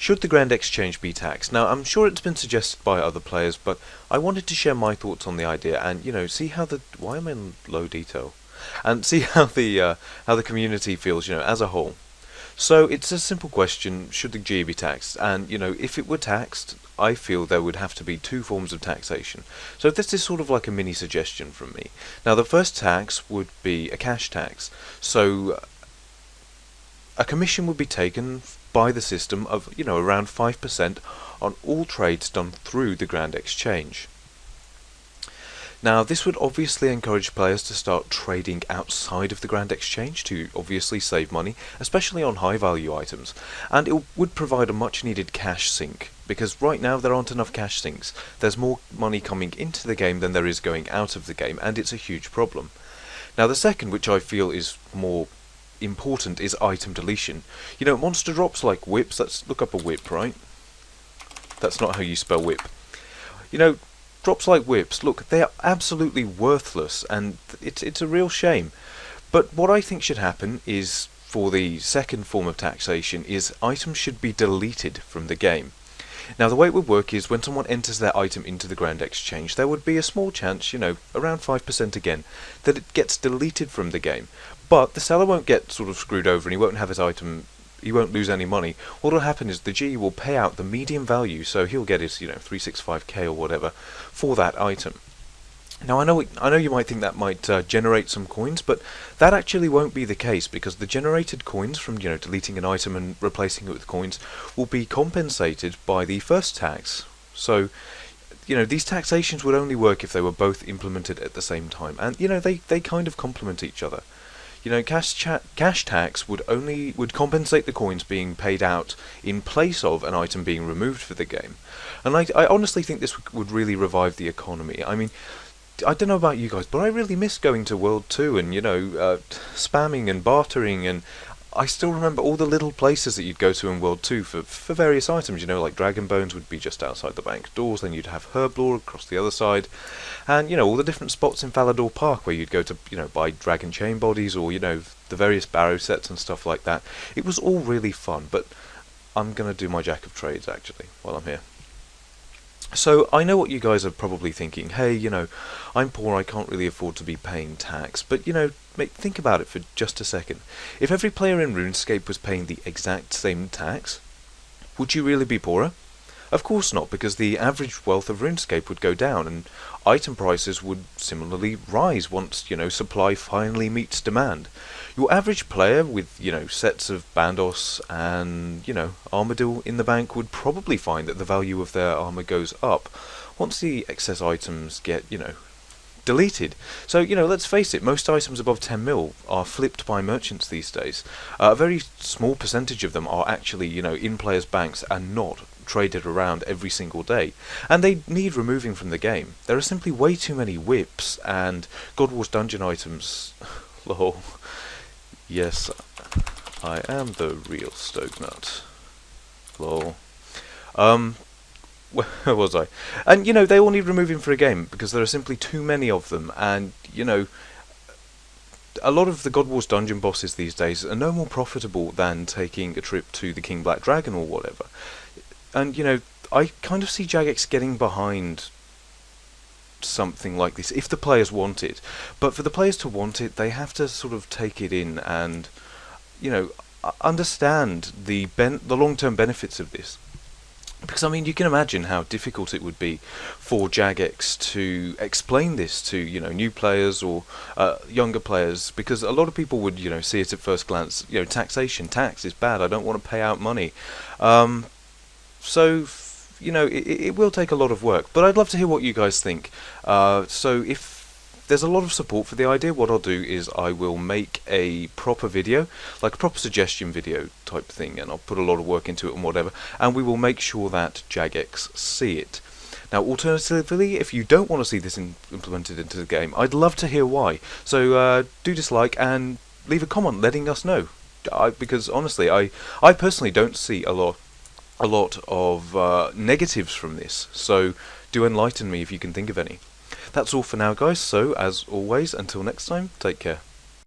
Should the Grand Exchange be taxed? Now, I'm sure it's been suggested by other players, but I wanted to share my thoughts on the idea and, see how the... Why am I in low detail? And see how the community feels, as a whole. So it's a simple question: should the G be taxed? And if it were taxed, I feel there would have to be two forms of taxation. So this is sort of like a mini suggestion from me. Now, the first tax would be a cash tax. So a commission would be taken by the system of around 5% on all trades done through the Grand Exchange. Now, this would obviously encourage players to start trading outside of the Grand Exchange to obviously save money, especially on high value items, and it would provide a much needed cash sink, because right now there aren't enough cash sinks. There's more money coming into the game than there is going out of the game, and it's a huge problem. Now, the second, which I feel is more important, is item deletion. Monster drops like whips. Let's look up a whip, right? That's not how you spell whip. Drops like whips, look, they are absolutely worthless, and it's a real shame. But what I think should happen is, for the second form of taxation, is items should be deleted from the game. Now, the way it would work is when someone enters their item into the Grand Exchange, there would be a small chance, around 5% again, that it gets deleted from the game. But the seller won't get sort of screwed over, and he won't have his item... He won't lose any money. What will happen is the G will pay out the median value, so he'll get his 365k or whatever for that item. Now, I know you might think that might generate some coins, but that actually won't be the case, because the generated coins from deleting an item and replacing it with coins will be compensated by the first tax. So these taxations would only work if they were both implemented at the same time, and they kind of complement each other. Cash tax would compensate the coins being paid out in place of an item being removed for the game. And I honestly think this would really revive the economy. I mean, I don't know about you guys, but I really miss going to World 2 and, spamming and bartering, and I still remember all the little places that you'd go to in World 2 for various items, like Dragon Bones would be just outside the bank doors, then you'd have Herblore across the other side, and, all the different spots in Falador Park where you'd go to, buy Dragon Chain Bodies or, the various Barrow sets and stuff like that. It was all really fun, but I'm going to do my Jack of Trades, actually, while I'm here. So, I know what you guys are probably thinking. Hey, I'm poor, I can't really afford to be paying tax. But, think about it for just a second. If every player in RuneScape was paying the exact same tax, would you really be poorer? Of course not, because the average wealth of RuneScape would go down, and item prices would similarly rise once, supply finally meets demand. Your average player with, sets of Bandos and, Armadil in the bank would probably find that the value of their armor goes up once the excess items get, deleted. So, let's face it, most items above 10 mil are flipped by merchants these days. A very small percentage of them are actually, in players' banks and not traded around every single day, and they need removing from the game. There are simply way too many whips and God Wars dungeon items. Lol. Yes, I am the real Stokenut. Lol. Where was I? And they all need removing for a game because there are simply too many of them, and a lot of the God Wars dungeon bosses these days are no more profitable than taking a trip to the King Black Dragon or whatever. And, I kind of see Jagex getting behind something like this, if the players want it. But for the players to want it, they have to sort of take it in and, understand the long-term benefits of this. Because, I mean, you can imagine how difficult it would be for Jagex to explain this to, new players or younger players, because a lot of people would, see it at first glance, tax is bad, I don't want to pay out money. So, it will take a lot of work, but I'd love to hear what you guys think. So if there's a lot of support for the idea, what I'll do is I will make a proper video, like a proper suggestion video type thing, and I'll put a lot of work into it and whatever, and we will make sure that Jagex see it. Now, alternatively, if you don't want to see this implemented into the game, I'd love to hear why. So do dislike and leave a comment letting us know. Because honestly, I personally don't see a lot of negatives from this, so do enlighten me if you can think of any. That's all for now, guys, so as always, until next time, take care.